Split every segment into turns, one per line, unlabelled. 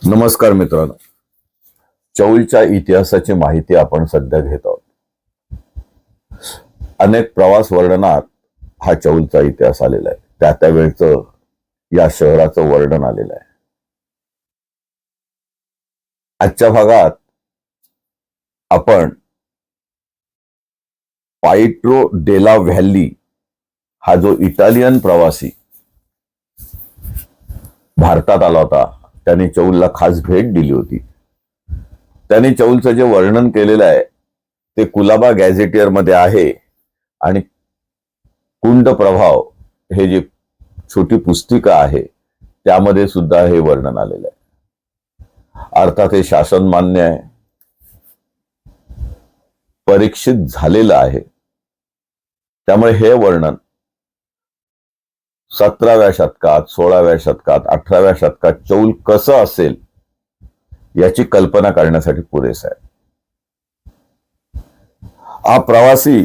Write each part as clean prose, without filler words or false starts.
नमस्कार मित्रांनो, चौलच्या इतिहासाची माहिती आपण सध्या घेत आहोत. अनेक प्रवास वर्णनात हा चौलचा इतिहास आलेला आहे. त्या वेळचं या शहराचं वर्णन आलेलं आहे. आजच्या भागात आपण पाइट्रो डेला व्हॅली हा जो इटालियन प्रवासी भारतात आला होता, त्याने चौलला खास भेट दिली होती. त्यांनी चौलचं जे वर्णन केलेलं आहे ते कुलाबा गॅझेटियर मध्ये आहे आणि कुंड प्रभाव हे जे छोटी पुस्तिका आहे त्यामध्ये सुद्धा हे वर्णन आलेलं आहे. अर्थात हे शासन मान्य आहे, परीक्षित झालेलं आहे. त्यामुळे हे वर्णन 17व्या शतकात, 16व्या शतकात, 18व्या शतकात चौल कसं असेल याची कल्पना करण्यासाठी पुरेसा आहे. हा प्रवासी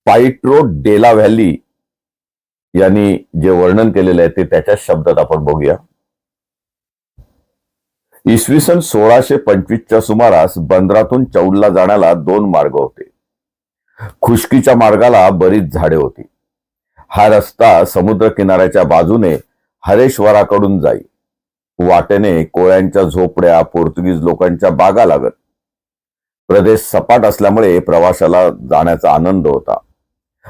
पाइट्रो डेला व्हॅली यांनी जे वर्णन केलेलं आहे ते त्याच्या शब्दात आपण बघूया. इसवी सन 1625च्या सुमारास बंदरातून चौलला जाण्याला 2 मार्ग होते. खुष्कीच्या मार्गाला बरीच झाडे होती. हा रस्ता समुद्र किनाऱ्याच्या बाजूने हरेश्वराकडून जाई. वाटेने कोळ्यांच्या झोपड्या, पोर्तुगीज लोकांच्या बागा लागत. प्रदेश सपाट असल्यामुळे प्रवासाला जाण्याचा आनंद होता.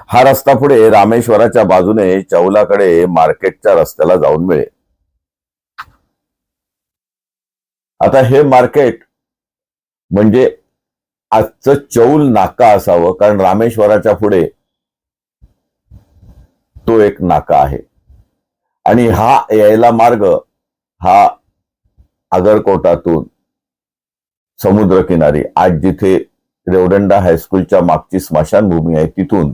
हा रस्ता पुढे रामेश्वराच्या बाजूने चौलाकडे मार्केटच्या रस्त्याला जाऊन मिळे. आता हे मार्केट म्हणजे आजचं चौल नाका असावं, कारण रामेश्वराच्या पुढे तो एक नाका आहे. आणि हा यायला मार्ग हा आगरकोटातून समुद्रकिनारी, आज जिथे रेवदंडा हायस्कूलच्या मागची स्मशानभूमी आहे तिथून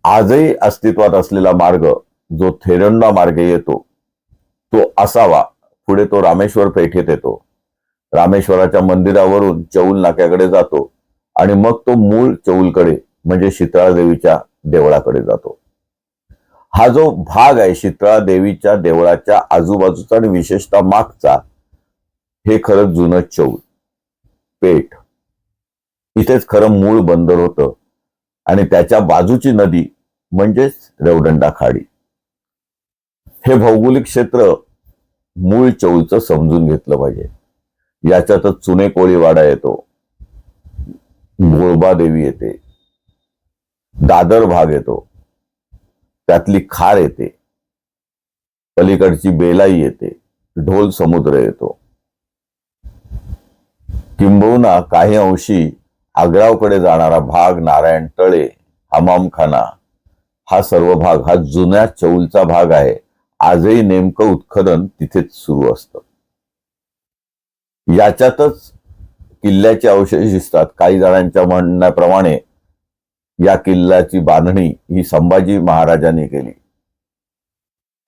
आजही अस्तित्वात असलेला मार्ग जो थेरंडा मार्गे येतो तो असावा. पुढे तो रामेश्वर पेठेत येतो, रामेश्वराच्या मंदिरावरून चौल नाक्याकडे जातो आणि मग तो मूळ चौलकडे म्हणजे शीतळा देवीच्या देवळाकडे जातो. हा जो भाग आहे शीतळा देवीच्या देवळाच्या आजूबाजूचा आणि विशेषतः मागचा, हे खरं जुनं चौल पेठ. इथेच खरं मूळ बंदर होतं आणि त्याच्या बाजूची नदी म्हणजेच रेवदंडा खाडी. हे भौगोलिक क्षेत्र मूळ चौलचं समजून घेतलं पाहिजे. याच्यातच चुने कोळीवाडा येतो, गोळबा देवी येते, दादर भाग येतो, त्यातली खार येते, पलीकडची बेलाई येते, ढोल समुद्र येतो, किंबहुना काही अंशी आग्रावकडे जाणारा भाग, नारायण तळे, हमामखाना, हा सर्व भाग हा जुन्या चौलचा भाग आहे. आजही नेमकं उत्खनन तिथेच सुरू असतं. याच्यातच किल्ल्याचे अवशेष दिसतात. काही जणांच्या म्हणण्याप्रमाणे या किल्ल्याची बांधणी ही संभाजी महाराजांनी केली.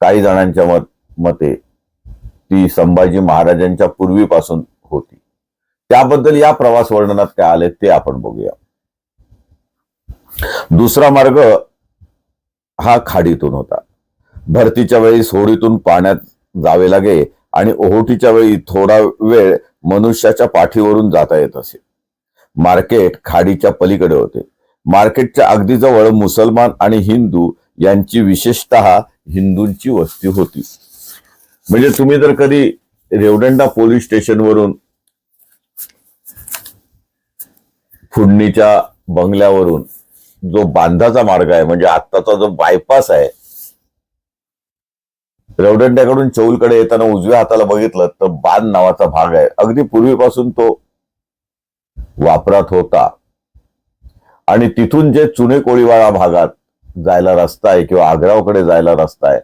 काही जणांच्या मते ती संभाजी महाराजांच्या पूर्वीपासून होती. त्याबद्दल या प्रवास वर्णनात काय आले ते आपण बघूया. दुसरा मार्ग हा खाडीतून होता. भरतीच्या वेळी होडीतून पाण्यात जावे लागे आणि ओहोटीच्या वेळी थोडा वेळ मनुष्याच्या पाठीवरून जाता येत असे. मार्केट खाडीच्या पलीकडे होते. मार्केटच्या अगदी जवळ मुसलमान आणि हिंदू यांची, विशेषतः हिंदूंची वस्ती होती. म्हणजे तुम्ही जर कधी रेवदंडा पोलीस स्टेशनवरून फुडणीच्या बंगल्यावरून जो बांधाचा मार्ग आहे, म्हणजे आत्ताचा जो बायपास आहे, रेवदंड्याकडून चौलकडे येताना उजव्या हाताला बघितलं तर बांध नावाचा भाग आहे. अगदी पूर्वीपासून तो वापरात होता. आणि तिथून जे चुने कोळीवाडा भागात जायला रस्ता आहे किंवा आग्रावकडे जायला रस्ता आहे,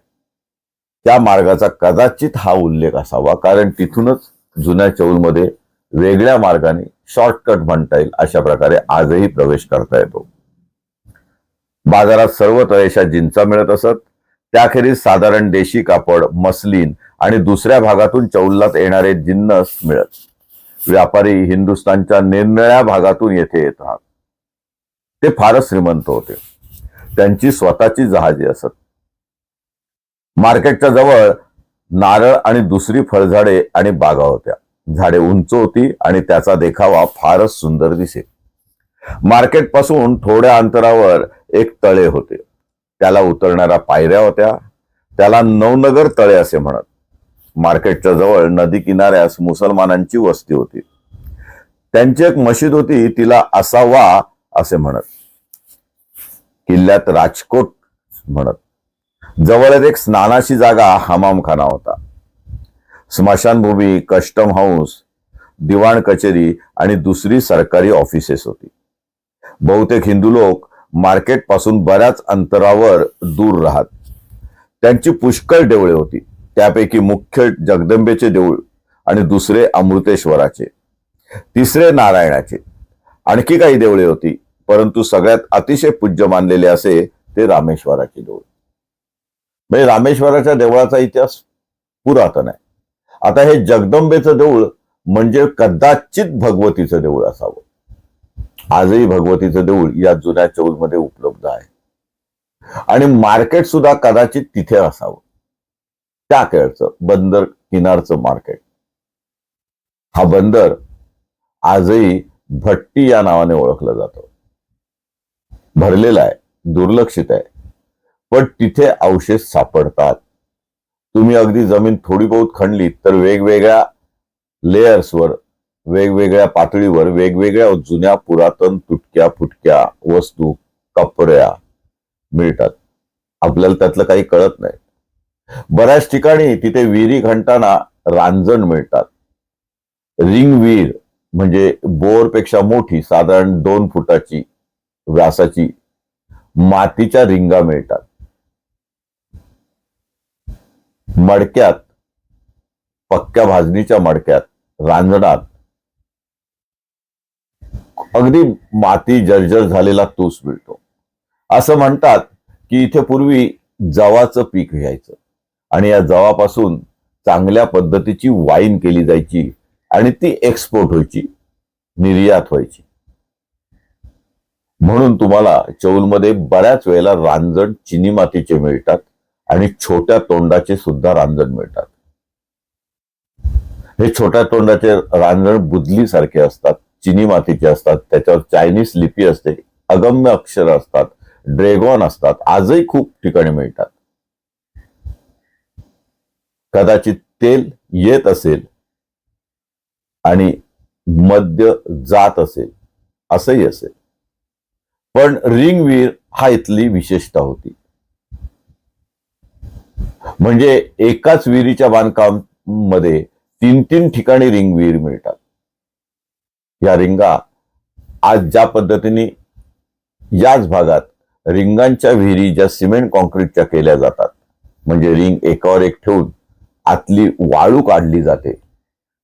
त्या मार्गाचा कदाचित हा उल्लेख असावा, कारण तिथूनच जुन्या चौलमध्ये वेगळ्या मार्गाने, शॉर्टकट म्हणता येईल अशा प्रकारे आजही प्रवेश करता येतो. बाजारात सर्व तऱ्हेच्या जिन्सा मिळत असत. त्याखेरीज साधारण देशी कापड, मसलीन आणि दुसऱ्या भागातून चौलात येणारे जिन्नस मिळत. व्यापारी हिंदुस्थानच्या निरनिराळ्या भागातून येथे येतात. ते फारच श्रीमंत होते. त्यांची स्वतःची जहाजे असत. मार्केटच्या जवळ नारळ आणि दुसरी फळझाडे आणि बागा होत्या. झाडे उंच होती आणि त्याचा देखावा फारच सुंदर दिसे. मार्केट पासून थोड्या अंतरावर एक तळे होते. त्याला उतरणाऱ्या पायऱ्या होत्या. त्याला नवनगर तळे असे म्हणत. मार्केटच्या जवळ नदी किनाऱ्यास मुसलमानांची वस्ती होती. त्यांची एक मशीद होती, तिला असावा असे म्हणत. किल्ल्यात राजकोट म्हणत. जवळच एक स्नानाची जागा हमामखाना होता. स्मशानभूमी, कस्टम हाऊस, दिवाण कचेरी आणि दुसरी सरकारी ऑफिसेस होती. बहुतेक हिंदू लोक मार्केट पासून बऱ्याच अंतरावर दूर राहत. त्यांची पुष्कळ देवळे होती. त्यापैकी मुख्य जगदंबेचे देऊळ आणि दुसरे अमृतेश्वराचे, तिसरे नारायणाचे. आणखी काही देवळे होती, परंतु सगळ्यात अतिशय पूज्य मानलेले असे ते रामेश्वराचे देऊळ. म्हणजे रामेश्वराच्या देवळाचा इतिहास पुरातन आहे. आता हे जगदंबेचं देऊळ म्हणजे कदाचित भगवतीचं देऊळ असावं. आजही भगवतीचं देऊळ या जुन्या चौलमध्ये उपलब्ध आहे आणि मार्केट सुद्धा कदाचित तिथे असावं. त्या काळचं बंदर किनारचं मार्केट. हा बंदर आजही भट्टी या नावाने ओळखलं जातं. भरलेला आहे, दुर्लक्षित आहे, पण तिथे अवशेष सापडतात. तुम्ही अगदी जमीन थोडी बहुत खणली तर वेगवेगळ्या लेयर्सवर, वेगवेगळ्या पातळीवर वेगवेगळ्या जुन्या पुरातन तुटक्या फुटक्या वस्तू, कपड्या मिळतात. आपल्याला त्यातलं काही कळत नाही. बऱ्याच ठिकाणी तिथे विहिरी खणताना रांजण मिळतात. रिंग विहीर म्हणजे बोरपेक्षा मोठी, साधारण 2 फुटाची व्यासाची मातीच्या रिंगा मिळतात. मडक्यात, पक्क्या भाजणीच्या मडक्यात, रांजणात अगदी माती जर्जर झालेला तूस मिळतो. असं म्हणतात की इथे पूर्वी जवाचं पीक घ्यायचं आणि या जवापासून चांगल्या पद्धतीची वाईन केली जायची आणि ती एक्सपोर्ट व्हायची, निर्यात व्हायची. म्हणून तुम्हाला चौलमध्ये बऱ्याच वेळेला रांजण चिनी मातीचे मिळतात आणि छोट्या तोंडाचे सुद्धा रांजण मिळतात. हे छोट्या तोंडाचे रांजण बुदली सारखे असतात, चिनी मातीचे असतात. त्याच्यावर चायनीज लिपी असते, अगम्य अक्षर असतात, ड्रॅगन असतात. आजही खूप ठिकाणी मिळतात. कदाचित तेल येत असेल आणि मद्य जात असेल, असंही असेल. पण रिंग विहीर हा इथली विशेषता होती. म्हणजे एकाच विहिरीच्या बांधकाम मध्ये 3-3 ठिकाणी रिंग विहीर मिळतात. या रिंगा आज ज्या पद्धतीने याच भागात रिंगांच्या विहिरी ज्या सिमेंट कॉन्क्रीटच्या केल्या जातात, म्हणजे रिंग एकावर एक ठेवून आतली वाळू काढली जाते,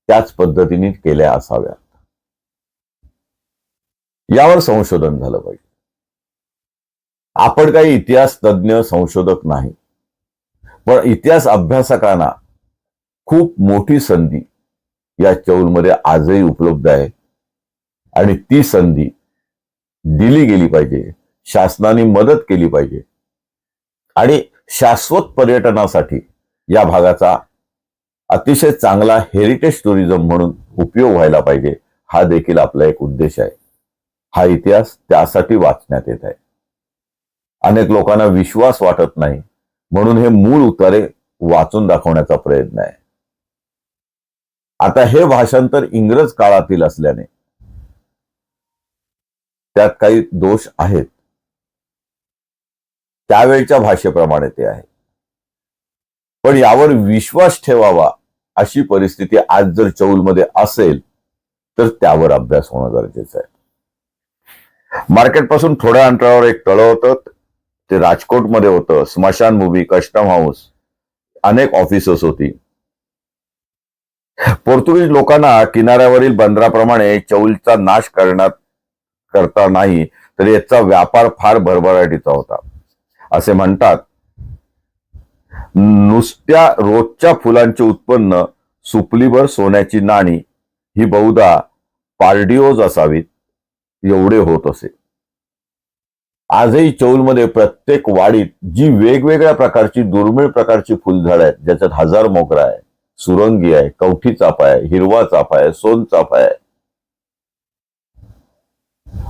त्याच पद्धतीने केल्या असाव्यात. यावर संशोधन झालं पाहिजे. आपण काही इतिहास तज्ञ संशोधक नाही, पण इतिहास अभ्यासकांना खूप मोठी संधी या चौलमध्ये आजही उपलब्ध आहे आणि ती संधी दिली गेली पाहिजे. शासनाने मदत केली पाहिजे आणि शाश्वत पर्यटनासाठी या भागाचा अतिशय चांगला हेरिटेज टुरिझम म्हणून उपयोग व्हायला पाहिजे. हा देखील आपला एक उद्देश आहे. हा इतिहास त्यासाठी वाचण्यात येत आहे. अनेक लोकांना विश्वास वाटत नाही, म्हणून हे मूळ उतारे वाचून दाखवण्याचा प्रयत्न आहे. आता हे भाषांतर इंग्रज काळातील असल्याने त्यात काही दोष आहेत. त्यावेळच्या भाषेप्रमाणे ते आहे. पण यावर विश्वास ठेवावा अशी परिस्थिती आज जर चौलमध्ये असेल तर त्यावर अभ्यास होणं गरजेचं आहे. मार्केट पासून थोड्या अंतरावर एक तळं होतं. ते राजकोटमध्ये होतं. स्मशानभूमी, कस्टम हाऊस, अनेक ऑफिसेस होती. पोर्तुगीज लोकांना किनाऱ्यावरील बंदराप्रमाणे चौलचा नाश करता नाही, तर याचा व्यापार फार भरभराटीचा होता. असे म्हणतात, नुसत्या रोजच्या फुलांचे उत्पन्न सुपलीभर सोन्याची नाणी ही बहुधा पारडिओज असावीत एवढे होत असे. आजही चौलमध्ये प्रत्येक वाडीत जी वेगवेगळ्या प्रकारची दुर्मिळ प्रकारची फुलझाड आहेत, ज्याच्यात हजार मोगरा आहे, सुरंगी आहे, कवठी चाफा आहे, हिरवा चाफा आहे, सोन चाफा आहे,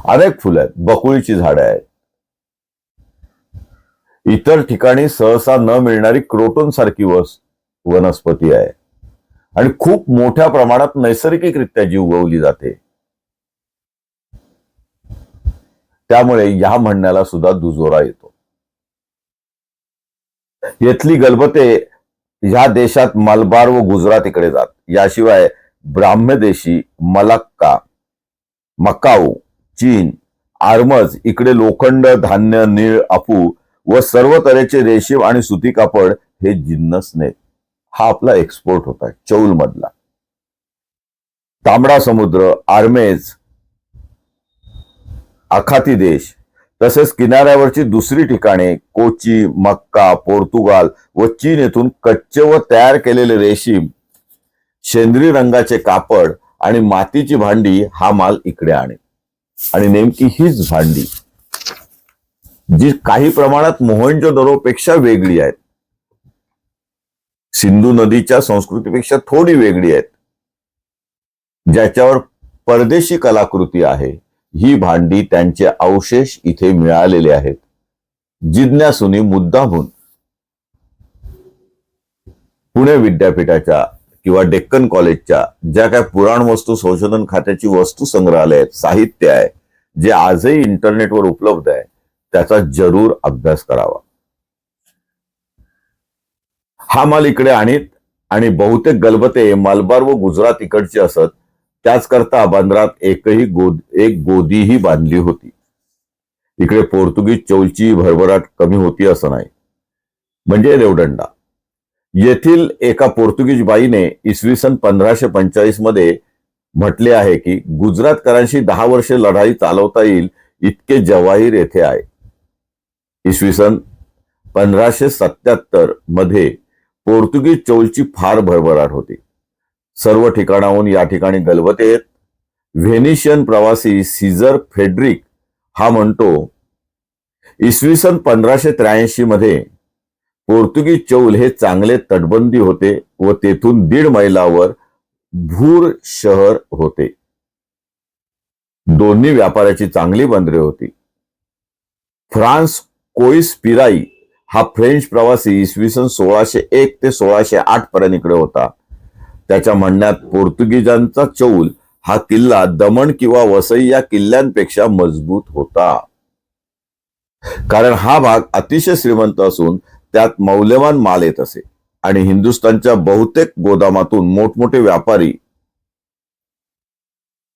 अनेक फुलं आहेत, बकुळीची झाडं आहेत. इतर ठिकाणी सहसा न मिळणारी क्रोटोन सारखी वनस्पती आहे आणि खूप मोठ्या प्रमाणात नैसर्गिकरित्या जी उगवली जाते. त्यामुळे या म्हणण्याला सुद्धा दुजोरा येतो. येथली गलबते ह्या देशात मलबार व गुजरात इकडे जात. याशिवाय ब्राह्मदेशी, मलक्का, मकाऊ, चीन, आर्मज इकडे लोखंड, धान्य, नीळ, अफू व सर्व तऱ्हेचे रेशीम आणि सुती कापड हे जिन्नस नेत. हा आपला एक्सपोर्ट होता चौल मधला. तांबडा समुद्र, आर्मेज, आखाती देश तसेच किनाऱ्यावरची दुसरी ठिकाणे कोची, मक्का, पोर्तुगाल व चीन येथून कच्चे व तयार केलेले रेशीम, शेंद्री रंगाचे कापड आणि मातीची भांडी हा माल इकडे आणे. आणि नेमकी हीच भांडी जी काही प्रमाणात मोहनजोदडो पेक्षा वेगळी आहेत, सिंधू नदीच्या संस्कृतीपेक्षा थोडी वेगळी आहेत, ज्याच्यावर परदेशी कलाकृती आहे, ही भांडी त्यांचे अवशेष इथे मिळालेले आहेत. जिज्ञासूंनी मुद्दामून पुणे विद्यापीठाच्या किंवा डेक्कन कॉलेजच्या ज्या काय पुराणवस्तू संशोधन खात्याची वस्तू संग्रहालय आहेत, साहित्य आहे, जे आजही इंटरनेटवर उपलब्ध आहे, त्याचा जरूर अभ्यास करावा. हा माल इकडे आणीत आणि बहुतेक गलबते मलबार व गुजरात इकडची असत. त्याच करता बंदरात एक गोदीही बांधली होती. इकडे पोर्तुगीज चौलची भरभराट कमी होती असं नाही. म्हणजे रेवदंडा. येथील एका पोर्तुगीज बाईने इसवी सन 1545 मध्ये म्हटले आहे की गुजरातकरांशी 10 वर्षे लढाई चालवता येईल इतके जवाहीर येथे आहे. इसवी सन 1577 मध्ये पोर्तुगीज चौलची फार भरभराट होती. सर्व ठिकाणाहून या ठिकाणी गलबते येत. व्हेनिशियन प्रवासी सीझर फेड्रिक हा म्हणतो, इसवी सन 1583 मध्ये पोर्तुगीज चौल हे चांगले तटबंदी होते व तेथून 1.5 मैलावर भूर शहर होते. दोन्ही व्यापाराची चांगली बंदरे होती. फ्रान्स कोईस पिराई हा फ्रेंच प्रवासी इसवी सन 1601 ते 1608 पर्यंत इकडे होता. त्याच्या म्हणण्यात पोर्तुगीजांचा चौल हा किल्ला दमण किंवा वसई या किल्ल्यांपेक्षा मजबूत होता, कारण हा भाग अतिशय श्रीमंत असून त्यात मौल्यवान माल येत असे आणि हिंदुस्थानच्या बहुतेक गोदामातून मोठमोठे व्यापारी,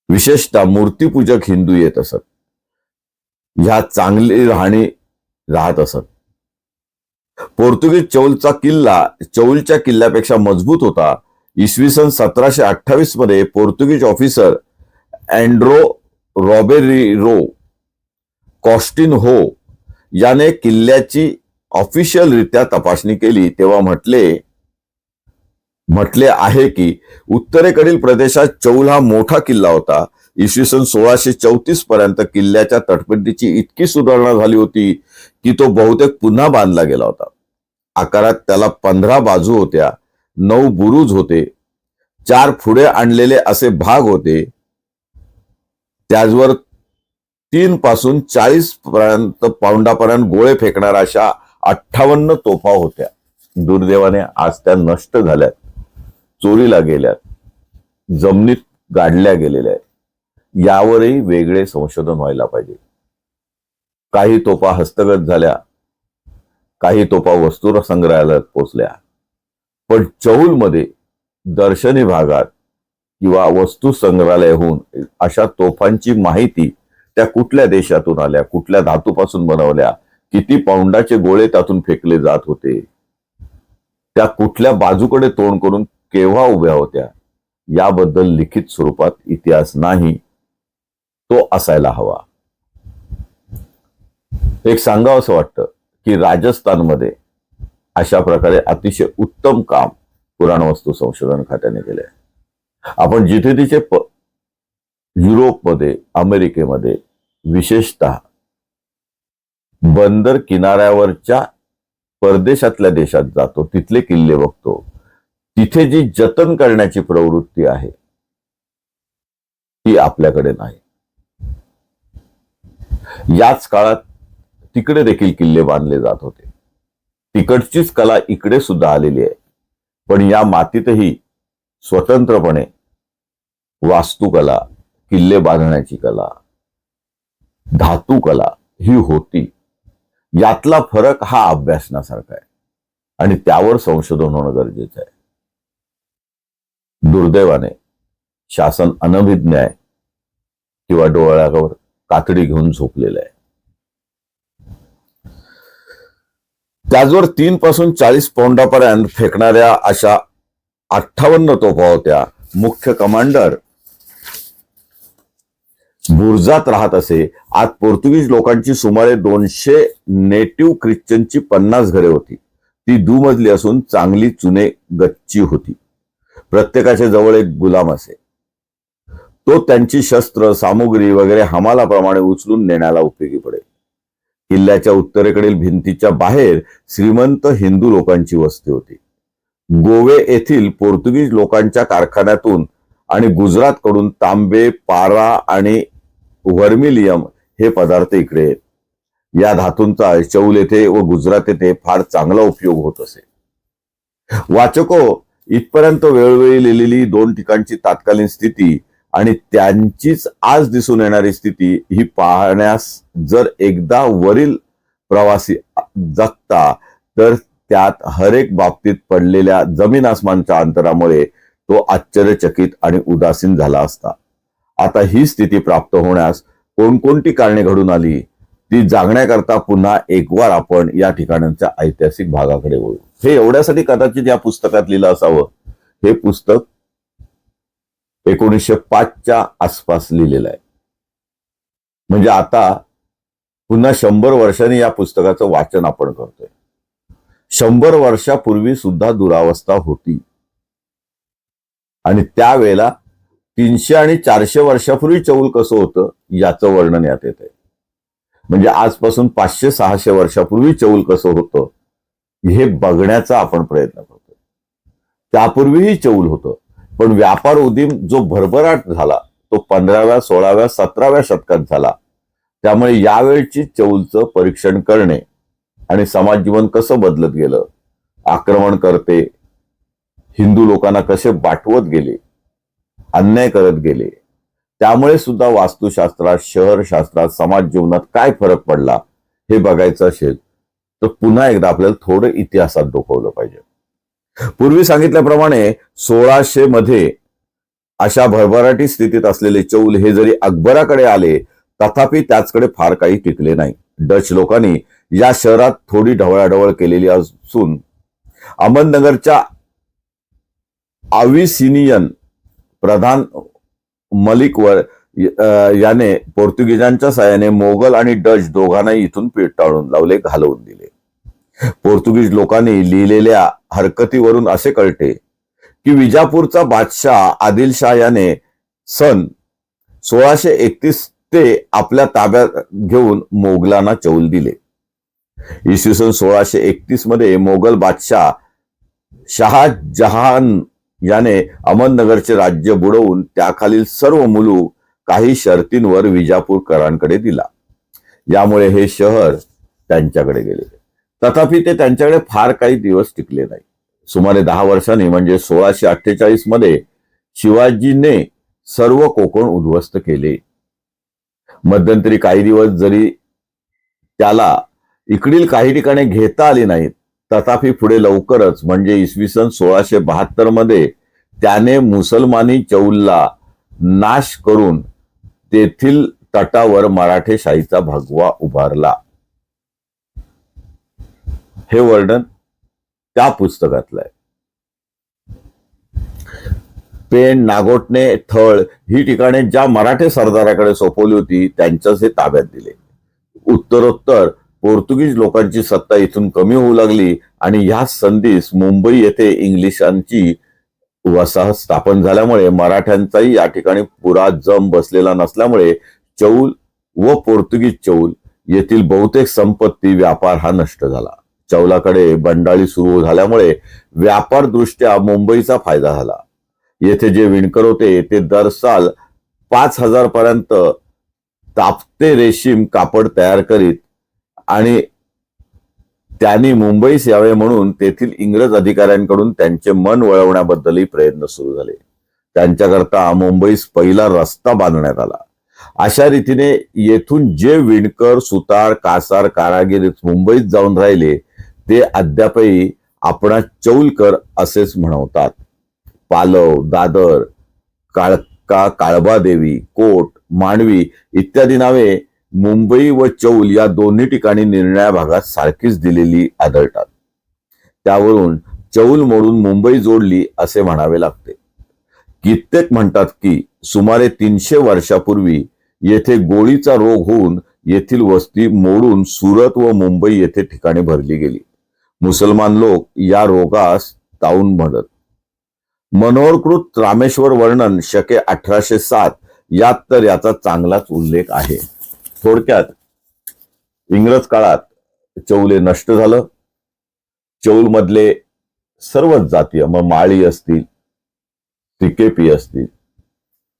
विशेषतः मूर्तीपूजक हिंदू येत असत. ह्या चांगली राहणी राहत असत. पोर्तुगीज चौलचा किल्ला चौलच्या किल्ल्यापेक्षा मजबूत होता. इसवी सन 1728 मध्ये पोर्तुगीज ऑफिसर अँड्रो रॉबेरिरो कॉस्टिन हो याने किल्ल्याची ऑफिशियल रित्या तपासणी केली. तेव्हा म्हटले आहे की उत्तरेकडील प्रदेशात चौल हा मोठा किल्ला होता. इसवी सन 1634 पर्यंत किल्ल्याच्या तटबंदीची इतकी सुधारणा झाली होती की तो बहुतेक पुन्हा बांधला गेला होता. आकारात त्याला 15 बाजू होत्या, 9 बुरुज होते, 4 पुढे आणलेले असे भाग होते. त्याचवर 3 पासून 40 पाऊंडापर्यंत गोळे फेकणाऱ्या अशा 58 तोफा होत्या. दुर्दैवाने आज त्या नष्ट झाल्यात, चोरीला गेल्यात, जमिनीत गाडल्या गेलेल्या आहेत. यावरही वेगळे संशोधन व्हायला पाहिजे. काही तोफा हस्तगत झाल्या, काही तोफा वस्तू संग्रहालयात पोचल्या, पण चौलमध्ये दर्शनी भागात किंवा वस्तू संग्रहालयाहून अशा तोफांची माहिती, त्या कुठल्या देशातून आल्या, कुठल्या धातूपासून बनवल्या, किती पाऊंडाचे गोळे त्यातून फेकले जात होते, त्या कुठल्या बाजूकडे तोंड करून केव्हा उभ्या होत्या, याबद्दल लिखित स्वरूपात इतिहास नाही. तो असायला हवा. एक सांगावं असं वाटतं की राजस्थानमध्ये अशा प्रकारे अतिशय उत्तम काम पुराणवस्तू संशोधन खात्याने केले. आपण जिथे तिथे युरोपमध्ये, अमेरिकेमध्ये विशेषतः बंदर किनाऱ्यावरच्या परदेशातल्या देशात जातो, तिथले किल्ले बघतो. तिथे जी जतन करण्याची प्रवृत्ती आहे ती आपल्याकडे नाही. याच काळात तिकडे देखील किल्ले बांधले जात होते. तिकडचीच कला इकडे सुद्धा आलेली आहे. पण या मातीतही स्वतंत्रपणे वास्तुकला, किल्ले बांधण्याची कला, धातू कला ही होती. यातला फरक हा अभ्यासण्यासारखा आहे आणि त्यावर संशोधन होणं गरजेचं आहे. दुर्दैवाने शासन अनभिज्ञ आहे किंवा डोळ्यावर कातडी घेऊन झोपलेलं आहे. त्याचवर 3 पासून 40 पौंडापर्यंत फेकणाऱ्या अशा 58 तोफा होत्या. मुख्य कमांडर बुर्जात राहत असे. आज पोर्तुगीज लोकांची सुमारे 200 नेटिव्ह ख्रिश्चनची 50 घरे होती. ती दुमजली असून चांगली चुने गच्ची होती. प्रत्येकाच्या जवळ एक गुलाम असे. तो त्यांची शस्त्र सामुग्री वगैरे हमालाप्रमाणे उचलून नेण्याला उपयोगी पडे. किल्ल्याच्या उत्तरेकडील भिंतीच्या बाहेर श्रीमंत हिंदू लोकांची वस्ती होती. गोवे येथील पोर्तुगीज लोकांच्या कारखान्यातून आणि गुजरातकडून तांबे, पारा आणि व्हर्मिलियम हे पदार्थ इकडे आहेत. या धातूंचा चौल येथे व गुजरात येथे फार चांगला उपयोग होत असे. वाचको, इथपर्यंत वेळोवेळी लिहिलेली 2 ठिकाणची तात्कालीन स्थिती आणि त्यांचीच आज दिसून येणारी स्थिती ही पाहण्यास जर एकदा वरील प्रवासी जगता तर त्यात हरेक बाबतीत पडलेल्या जमीन आसमानच्या अंतरामुळे तो आश्चर्यचकित आणि उदासीन झाला असता. आता ही स्थिती प्राप्त होण्यास कोणकोणती कारणे घडून आली ती जागण्याकरता पुन्हा एकवार आपण या ठिकाणांच्या ऐतिहासिक भागाकडे वळू. हे एवढ्यासाठी कदाचित या पुस्तकात लिहिलं असावं. हे पुस्तक 1905च्या आसपास लिहिलेलं आहे. म्हणजे आता पुन्हा 100 वर्षांनी या पुस्तकाचं वाचन आपण करतोय. 100 वर्षापूर्वी सुद्धा दुरावस्था होती आणि त्यावेळेला 300 आणि 400 वर्षापूर्वी चौल कसं होतं याचं वर्णन यात येते. म्हणजे आजपासून 500-600 वर्षापूर्वी चौल कसं होतं हे बघण्याचा आपण प्रयत्न करतोय. त्यापूर्वीही चौल होतं, पण व्यापार उदीम जो भरभराट झाला तो 15व्या, 16व्या, 17व्या शतकात झाला. त्यामुळे यावेळची चौलचं परीक्षण करणे आणि समाज जीवन कसं बदलत गेलं, आक्रमण करते हिंदू लोकांना कसे बाटवत गेले, अन्याय करत गेले, त्यामुळे सुद्धा वास्तुशास्त्रात, शहरशास्त्रात, समाज जीवनात काय फरक पडला हे बघायचं असेल तर पुन्हा एकदा आपल्याला थोडं इतिहासात डोकवलं पाहिजे. पूर्वी सांगितल्याप्रमाणे 1600 मध्ये अशा भरभराटी स्थितीत असलेले चौल हे जरी अकबराकडे आले तथापि त्याचकडे फार काही टिकले नाही. डच लोकांनी या शहरात थोडी ढवळाढवळ केलेली असून अहमदनगरच्या अविसिनियन प्रधान मलिकवर याने पोर्तुगीजांच्या साहाय्याने मोगल आणि डच दोघांनाही इथून पेटाळून लावले, घालवून दिले. पोर्तुगीज लोकांनी लिहिलेल्या हरकतीवरून असे कळते की विजापूरचा बादशाह आदिलशाह याने सन 1631 ते आपल्या ताब्यात घेऊन मोगलांना चौल दिले. इसवी सन 1631 मध्ये मोगल बादशाह शहाजहान याने अहमदनगरचे राज्य बुडवून त्याखालील सर्व मुलूक काही शर्तींवर विजापूरकरांकडे दिला. यामुळे हे शहर त्यांच्याकडे गेले. तथापि ते त्यांच्याकडे फार काही दिवस टिकले नाही. सुमारे 10 वर्षांनी म्हणजे 1648 मध्ये शिवाजीने सर्व कोकण उद्ध्वस्त केले. मध्यंतरी काही दिवस जरी त्याला इकडील काही ठिकाणे घेता आली नाहीत तथापि पुढे लवकरच म्हणजे इसवी सन 1672 मध्ये त्याने मुसलमानी चौलला नाश करून तेथील तटावर मराठेशाहीचा भगवा उभारला. हे वर्णन त्या पुस्तकातलं आहे. पेण, नागोठणे, थळ ही ठिकाणे ज्या मराठे सरदाराकडे सोपवली होती त्यांच्याच हे ताब्यात दिले. उत्तरोत्तर पोर्तुगीज लोकांची सत्ता इथून कमी होऊ लागली आणि ह्या संधीस मुंबई येथे इंग्लिशांची वसाहत स्थापन झाल्यामुळे मराठ्यांचाही या ठिकाणी पुरा जम बसलेला नसल्यामुळे चौल व पोर्तुगीज चौल येथील बहुतेक संपत्ती व्यापार हा नष्ट झाला. चौलाकडे बंडाळी सुरू झाल्यामुळे व्यापार दृष्ट्या मुंबईचा फायदा झाला. येथे जे विणकर होते ते दरसाल 5,000 पर्यंत तापते रेशीम कापड तयार करीत आणि त्यांनी मुंबईस यावे म्हणून तेथील इंग्रज अधिकाऱ्यांकडून त्यांचे मन वळवण्याबद्दलही प्रयत्न सुरू झाले. त्यांच्याकरता मुंबईस पहिला रस्ता बांधण्यात आला. अशा रीतीने येथून जे विणकर, सुतार, कासार, कारागीर मुंबईत जाऊन राहिले ते अद्यापही आपणा चौलकर असेच म्हणवतात. पालव, दादर, काळबादेवी, कोट, मांडवी इत्यादी नावे मुंबई व चौल या दोन्ही ठिकाणी निरनिराळ्या भागात सारखीच दिलेली आढळतात. त्यावरून चौल मोडून मुंबई जोडली असे म्हणावे लागते. कित्येक म्हणतात की सुमारे 300 वर्षापूर्वी येथे गोळीचा रोग होऊन येथील वस्ती मोडून सुरत व मुंबई येथे ठिकाणी भरली गेली. मुसलमान लोक या रोगास तावून मरत. मनोहरकृत रामेश्वर वर्णन शके 1807 यात तर याचा चांगलाच उल्लेख आहे. थोडक्यात इंग्रज काळात चौल हे नष्ट झालं. चौल मधले सर्वच जातीय, मग माळी असतील, तिकेपी असतील,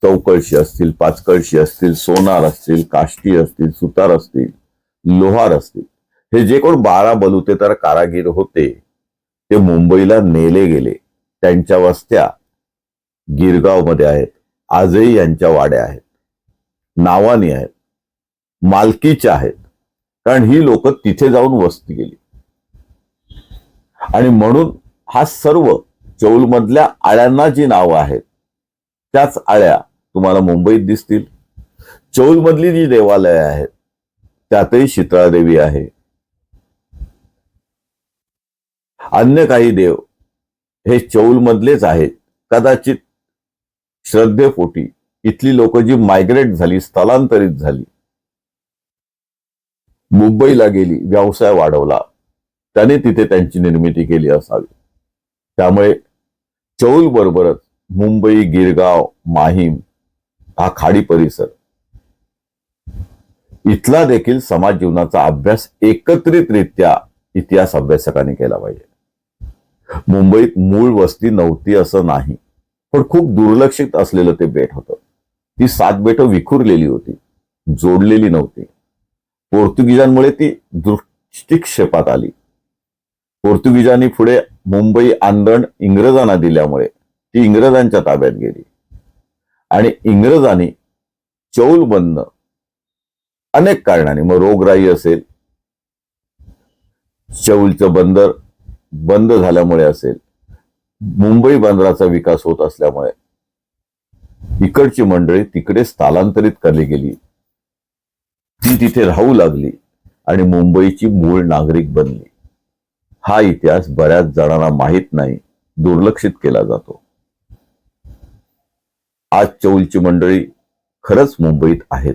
चौकळशी असतील, पाचकळशी असतील, सोनार असतील, काष्टी असतील, सुतार असतील, लोहार असतील, हे जे कोण 12 बलुतेदार कारागीर होते ते मुंबईला नेले गेले. त्यांच्या वस्त्या गिरगाव मध्ये आहेत. आजही यांच्या वाड्या आहेत, नावानी आहेत, मालकीच्या आहेत, कारण ही लोक तिथे जाऊन वस्ती केली. आणि म्हणून हा सर्व चौल मधल्या आळ्यांना जी नावं आहेत त्याच आळ्या तुम्हाला मुंबईत दिसतील. चौल मधली जी देवालय आहेत त्यातही शीतळादेवी आहे. अन्य काही देव हे चौल मधलेच आहेत. कदाचित श्रद्धेपोटी इथली लोक जी मायग्रेट झाली, स्थलांतरित झाली, मुंबईला गेली, व्यवसाय वाढवला, त्याने तिथे त्यांची निर्मिती केली असावी. त्यामुळे चौल बरोबरच मुंबई, गिरगाव, माहीम हा खाडी परिसर इथला देखील समाज जीवनाचा अभ्यास एकत्रितरित्या इतिहास अभ्यासकांनी केला पाहिजे. मुंबईत मूळ वस्ती नव्हती असं नाही, पण खूप दुर्लक्षित असलेलं ते बेट होतं. ती 7 बेटं विखुरलेली होती, जोडलेली नव्हती. पोर्तुगीजांमुळे ती दृष्टिक्षेपात आली. पोर्तुगीजांनी पुढे मुंबई आंदण इंग्रजांना दिल्यामुळे ती इंग्रजांच्या ताब्यात गेली आणि इंग्रजांनी चौल बंद अनेक कारणांनी, मग रोगराई असेल, चौलचं बंदर बंद झाल्यामुळे असेल, मुंबई बंदराचा विकास होत असल्यामुळे इकडची मंडळी तिकडे स्थलांतरित करली गेली. ती तिथे राहू लागली आणि मुंबईची मूळ नागरिक बनली. हा इतिहास बऱ्याच जणांना माहीत नाही, दुर्लक्षित केला जातो. आज चौलची मंडळी खरंच मुंबईत आहेत,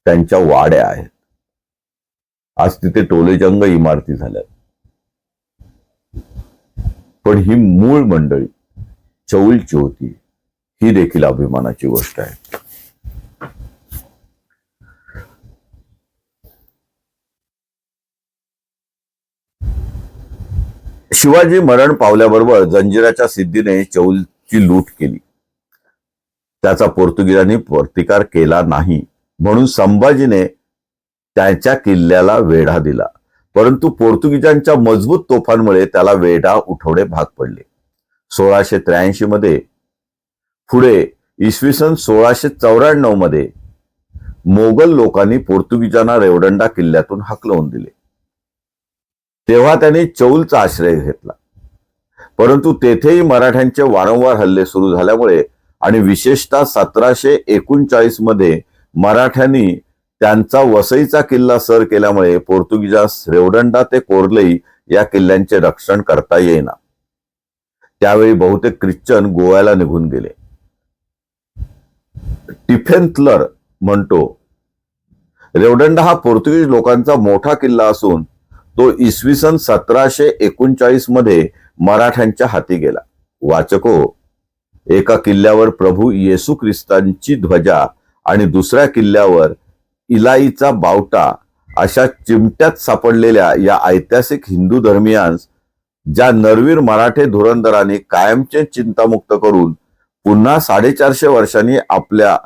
त्यांच्या वाड्या आहेत. आज तिथे टोलेजंग इमारती झाल्यात. पण ही मूळ मंडळी चौलची होती, ही देखील अभिमानाची गोष्ट आहे. शिवाजी मरण पावल्याबरोबर जंजिराच्या सिद्धीने चौलची लूट केली. त्याचा पोर्तुगीजांनी प्रतिकार केला नाही, म्हणून संभाजीने त्याच्या किल्ल्याला वेढा दिला. परंतु पोर्तुगीजांच्या मजबूत तोफांमुळे त्याला वेढा उठवणे भाग पडले. 1683 मध्ये पुढे इसवी सन 1694 मध्ये मोगल लोकांनी पोर्तुगीजांना रेवदंडा किल्ल्यातून हाकलवून दिले. तेव्हा त्यांनी चौलचा आश्रय घेतला. परंतु तेथेही मराठ्यांचे वारंवार हल्ले सुरू झाल्यामुळे आणि विशेषतः 1739 मध्ये मराठ्यांनी त्यांचा वसईचा किल्ला सर केल्यामुळे पोर्तुगीजास रेवदंडा ते कोर्लई या किल्ल्यांचे रक्षण करता येईना. त्यावेळी बहुतेक ख्रिश्चन गोव्याला निघून गेले. टिफेंथलर म्हणतो, रेवदंडा हा पोर्तुगीज लोकांचा मोठा किल्ला असून तो इसवी सन 1739 मध्ये मराठ्यांच्या हाती गेला. वाचको, एका किल्ल्यावर प्रभू येशू ख्रिस्तांची ध्वजा आणि दुसऱ्या किल्ल्यावर इलाईचा बावटा अशा चिमट्यात सापडलेल्या या ऐतिहासिक हिंदू धर्मियांस ज्या नरवीर मराठे धुरंधरांनी कायमचे चिंतामुक्त करून पुन्हा 450 वर्षांनी आपल्या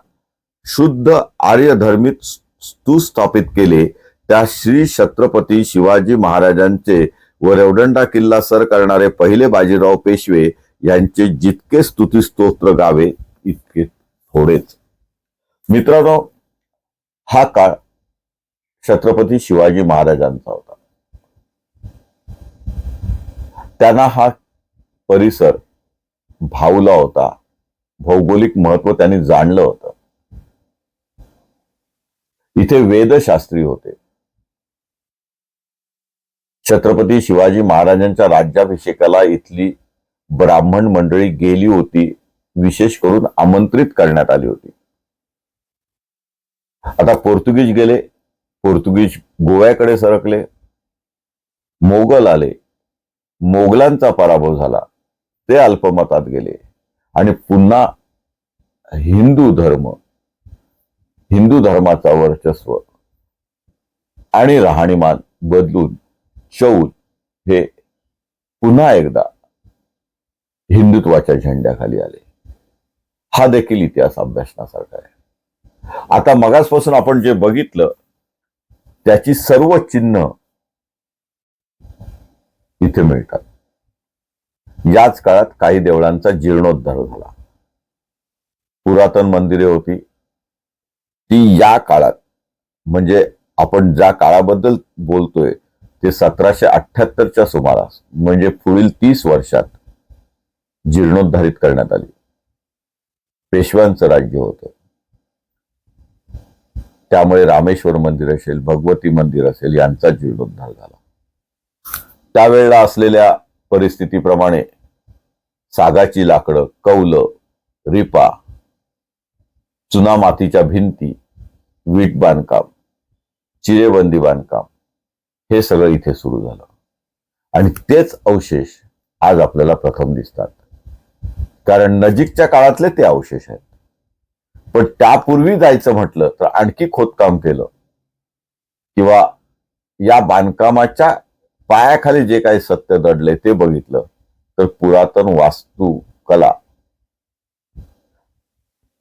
शुद्ध आर्य धर्मीत सुस्थापित केले, त्या श्री छत्रपती शिवाजी महाराजांचे व रेवदंडा किल्ला सर करणारे पहिले बाजीराव पेशवे यांचे जितके स्तुती स्तोत्र गावे इतके थोडेच. मित्रांनो, हा काळ छत्रपती शिवाजी महाराजांचा होता. त्यांना हा परिसर भावला होता, भौगोलिक महत्व त्यांनी जाणलं होतं. इथे वेदशास्त्री होते. छत्रपती शिवाजी महाराजांच्या राज्याभिषेकाला इथली ब्राह्मण मंडळी गेली होती, विशेष करून आमंत्रित करण्यात आली होती. आता पोर्तुगीज गेले, पोर्तुगीज गोव्याकडे सरकले, मोगल आले, मोगलांचा पराभव झाला, ते अल्पमतात गेले आणि पुन्हा हिंदू धर्माचा वर्चस्व आणि राहणीमान बदलून चौल हे पुन्हा एकदा हिंदुत्वाच्या झेंड्याखाली आले. हा देखील इतिहास अभ्यासण्यासारखा आहे. आता मगासपासून आपण जे बघितलं त्याची सर्व चिन्ह इथे मिळतात. याच काळात काही देवळांचा जीर्णोद्धार झाला. पुरातन मंदिरे होती ती या काळात, म्हणजे आपण ज्या काळाबद्दल बोलतोय ते 1778च्या सुमारास, म्हणजे पुढील 30 वर्षात जीर्णोद्धारित करण्यात आली. पेशव्यांचं राज्य होतं, त्यामुळे रामेश्वर मंदिर असेल, भगवती मंदिर असेल, यांचा जीर्णोद्धार झाला. त्यावेळेला असलेल्या परिस्थितीप्रमाणे सागाची लाकडं, कौलं, रिपा, चुना मातीच्या भिंती, वीट बांधकाम, चिरेबंदी बांधकाम हे सगळं इथे सुरू झालं. आणि तेच अवशेष आज आपल्याला प्रथम दिसतात, कारण नजीकच्या काळातले ते अवशेष आहेत. पण त्यापूर्वी जायचं म्हटलं तर आणखी खोदकाम केलं किंवा या बांधकामाच्या पायाखाली जे काही सत्य दडले ते बघितलं तर पुरातन वास्तुकला,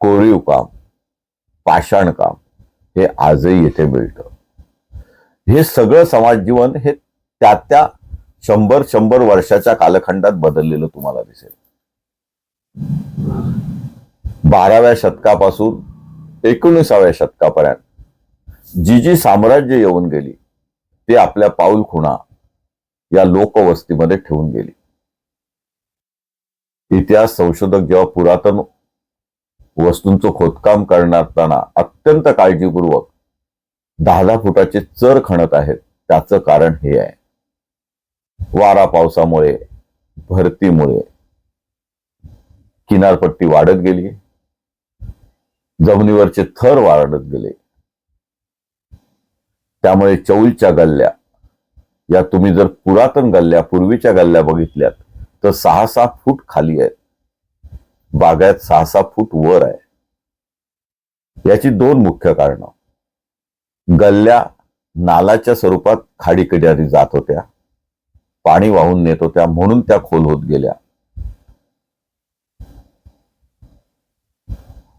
कोरीव काम, पाषाण काम हे आजही येथे मिळतं. हे सगळं समाजजीवन हे त्या 100 वर्षाच्या कालखंडात बदललेलं तुम्हाला दिसेल. 12व्या शतकापासून 19व्या शतकापर्यंत जी साम्राज्य येऊन गेली ते आपल्या पाऊलखुणा या लोकवस्तीमध्ये ठेवून गेली. इतिहास संशोधक जेव्हा पुरातन वस्तूंचं खोदकाम करताना अत्यंत काळजीपूर्वक 10-10 फुटाचे चर खणत आहेत, त्याचं कारण हे आहे. वारा पावसामुळे, भरतीमुळे किनारपट्टी वाढत गेली, जमिनीवरचे थर वाढत गेले. त्यामुळे चौलच्या गल्ल्या या तुम्ही जर पुरातन गल्ल्या, पूर्वीच्या गल्ल्या बघितल्यात तर 6-6 फूट खाली आहेत, बागायत 6-6 फूट वर आहे. याची 2 मुख्य कारणं. गल्ल्या नालाच्या स्वरूपात खाडीकिनारी जात होत्या, पाणी वाहून नेत होत्या, म्हणून त्या खोल होत गेल्या.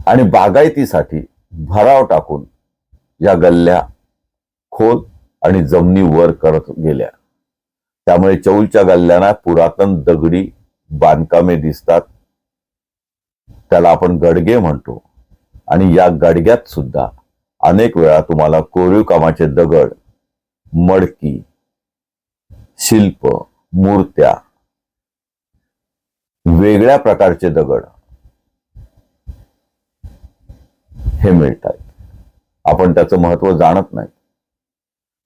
आणि बागायतीसाठी भराव टाकून या गल्ल्या खोल आणि जमिनी वर करत गेल्या. त्यामुळे चौलच्या गल्ल्यांना पुरातन दगडी बांधकामे दिसतात. त्याला आपण गडगे म्हणतो. आणि या गडग्यात सुद्धा अनेक वेळा तुम्हाला कोरीव कामाचे दगड, मडकी, शिल्प, मूर्त्या, वेगळ्या प्रकारचे दगड हे मिळतात. आपण त्याचं महत्व जाणत नाही.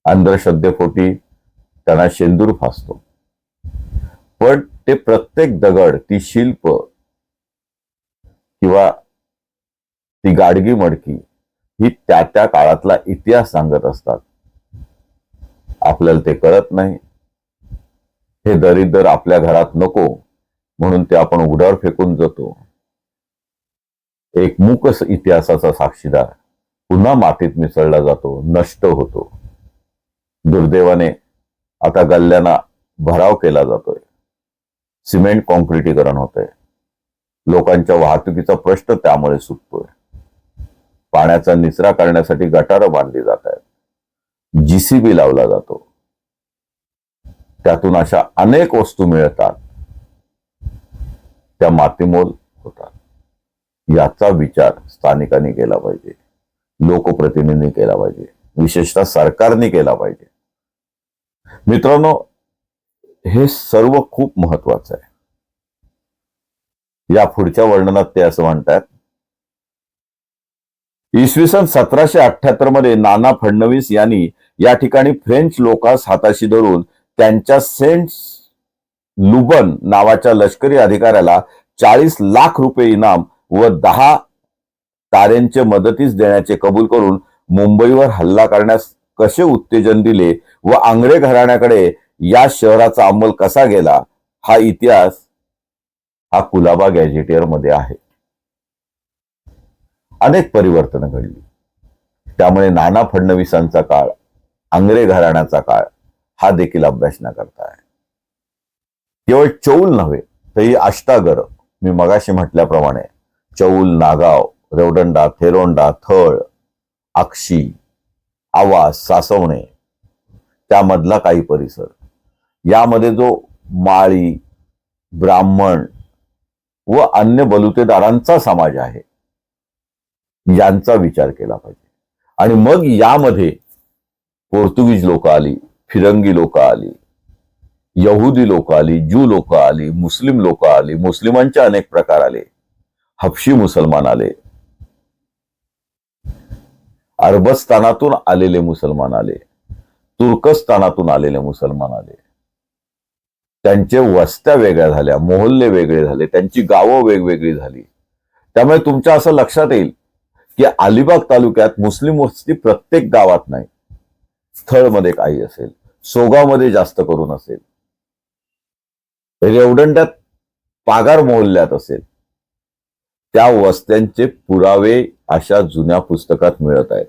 अंधश्रद्धेपोटी त्यांना शेंदूर फासतो. पण ते प्रत्येक दगड, ती शिल्प किंवा ती गाडगी मडकी ही त्या काळातला इतिहास सांगत असतात. आपल्याला ते कळत नाही. हे दरिद्र आपल्या घरात नको म्हणून ते आपण उघड्यावर फेकून जातो. एक मूक इतिहासाचा साक्षीदार पुन्हा मातीत मिसळला जातो, नष्ट होतो. दुर्दैवाने आता गल्ल्यांना भराव केला जातोय, सिमेंट कॉन्क्रिटीकरण होतंय, लोकांच्या वाहतुकीचा प्रश्न त्यामुळे सुटतोय, पाण्याचा निचरा करण्यासाठी गटारं बांधली जात आहेत, जीसीबी लावला जातो, त्यातून अशा अनेक वस्तू मिळतात, त्या मातीमोल होतात. याचा विचार स्थानिकांनी केला पाहिजे, लोकप्रतिनिधींनी केला पाहिजे, विशेषतः सरकारने केला पाहिजे. मित्रांनो, हे सर्व खूप महत्वाचं आहे. या पुढच्या वर्णनात ते असं म्हणतात, इसवी सन 1778 मध्ये नाना फडणवीस यांनी या ठिकाणी फ्रेंच लोकांस हाताशी धरून त्यांच्या सेंट लुबन नावाच्या लष्करी अधिकाऱ्याला 40 लाख रुपये इनाम व 10 तारेंचे मदतीस देण्याचे कबूल करून मुंबईवर हल्ला करण्यास कसे उत्तेजन दिले व आंग्रे घराण्याकडे या शहराचा अंमल कसा गेला, हा इतिहास हा कुलाबा गॅझेटियर मध्ये आहे. अनेक परिवर्तनं घडली. त्यामुळे नाना फडणवीसांचा काळ, आंग्रे घराण्याचा काळ हा देखील अभ्यासण्याकरता आहे. केवळ चौल नव्हे तर ही अष्टागर, मी मगाशी म्हटल्याप्रमाणे चौल, नागाव, रेवदंडा, थेरोंडा, थळ, आक्षी, आवास, सासवणे, त्यामधला काही परिसर, यामध्ये जो माळी, ब्राह्मण व अन्य बलुतेदारांचा समाज आहे, यांचा विचार केला पाहिजे. आणि मग यामध्ये पोर्तुगीज लोक आली, फिरंगी लोक आली, यहुदी लोक आली, ज्यू लोक आली, मुस्लिम लोक आली, मुस्लिमांचे अनेक प्रकार आले, हबशी मुसलमान आले, अरबस्तानातून आलेले मुसलमान आले, तुर्कस्तानातून आलेले मुसलमान आले. त्यांचे वस्त्या वेगळ्या झाल्या, मोहल्ले वेगळे झाले, त्यांची गावं वेगवेगळी झाली. त्यामुळे तुमच्या असं लक्षात येईल की अलिबाग तालुक्यात मुस्लिम वस्ती प्रत्येक गावात नाही, स्थळमध्ये काही असेल, सोगावमध्ये जास्त करून असेल, रेवदंड्यात पागार मोहल्ल्यात असेल. त्या वस्त्यांचे पुरावे अशा जुन्या पुस्तकात मिळत आहेत.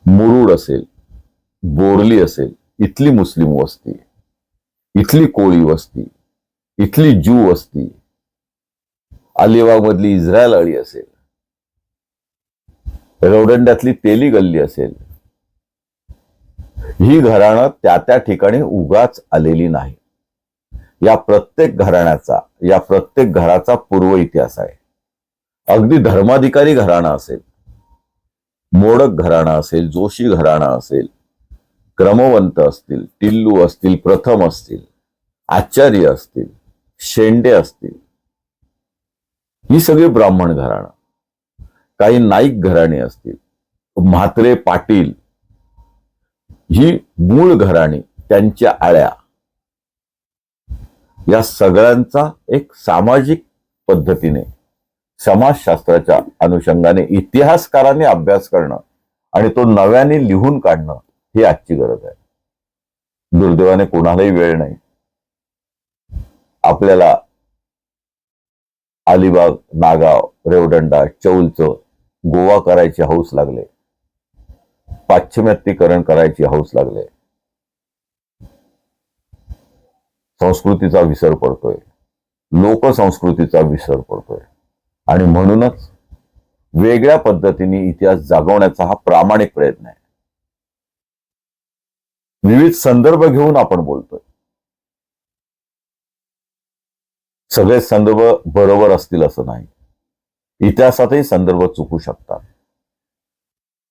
मुरुड असेल, बोरली असेल, इथली मुस्लिम वस्ती, इथली कोळी वस्ती, इथली ज्यू वस्ती, अलिबाग मधली इस्रायल अळी असेल, रेवदंड्यातली तेली गल्ली असेल. ही घराणं त्या त्या ठिकाणी उगाच आलेली नाही. या प्रत्येक घराण्याचा, या प्रत्येक घराचा पूर्व इतिहास आहे. अगदी धर्माधिकारी घराणं असेल, मोडक घराणं असेल, जोशी घराणं असेल, क्रमवंत असतील, टिल्लू असतील, प्रथम असतील, आचार्य असतील, शेंडे असतील, ही सगळी ब्राह्मण घराणं. काही नाईक घराणे असतील, म्हात्रे, पाटील, ही मूळ घराणी, त्यांच्या आळ्या, या सगळ्यांचा एक सामाजिक पद्धतीने समाजशास्त्राच्या अनुषंगाने इतिहासकारांनी अभ्यास करणं आणि तो नव्याने लिहून काढणं ही आजची गरज आहे. दुर्दैवाने कोणालाही वेळ नाही. आपल्याला अलिबाग, नागाव, रेवदंडा, चौलचं गोवा करायची हौस लागले, पाश्चिमात्यीकरण करायची हौस लागले. संस्कृतीचा विसर पडतोय, लोकसंस्कृतीचा विसर पडतोय. आणि म्हणूनच वेगळ्या पद्धतीने इतिहास जागवण्याचा हा प्रामाणिक प्रयत्न आहे. विविध संदर्भ घेऊन आपण बोलतोय. सगळे संदर्भ बरोबर असतील असं नाही. इतिहासातही संदर्भ चुकू शकतात.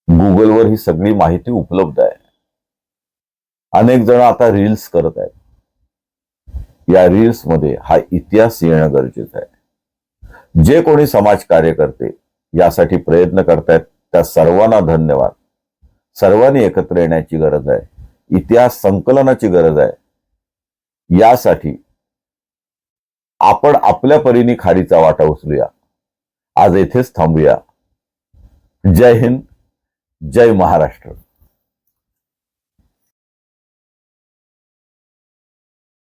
गुगलवर ही सगळी माहिती उपलब्ध आहे. अनेक जण आता रील्स करत आहेत. या रील्स मध्ये हा इतिहास येणं गरजेचं आहे. जे कोणी समाजकार्य करते, यासाठी प्रयत्न करतायत, त्या सर्वांना धन्यवाद. सर्वांनी एकत्र येण्याची गरज आहे. इतिहास संकलनाची गरज आहे. यासाठी आपण आपल्या परीने खाडीचा वाटा उचलूया. आज येथेच थांबूया. जय हिंद, जय महाराष्ट्र.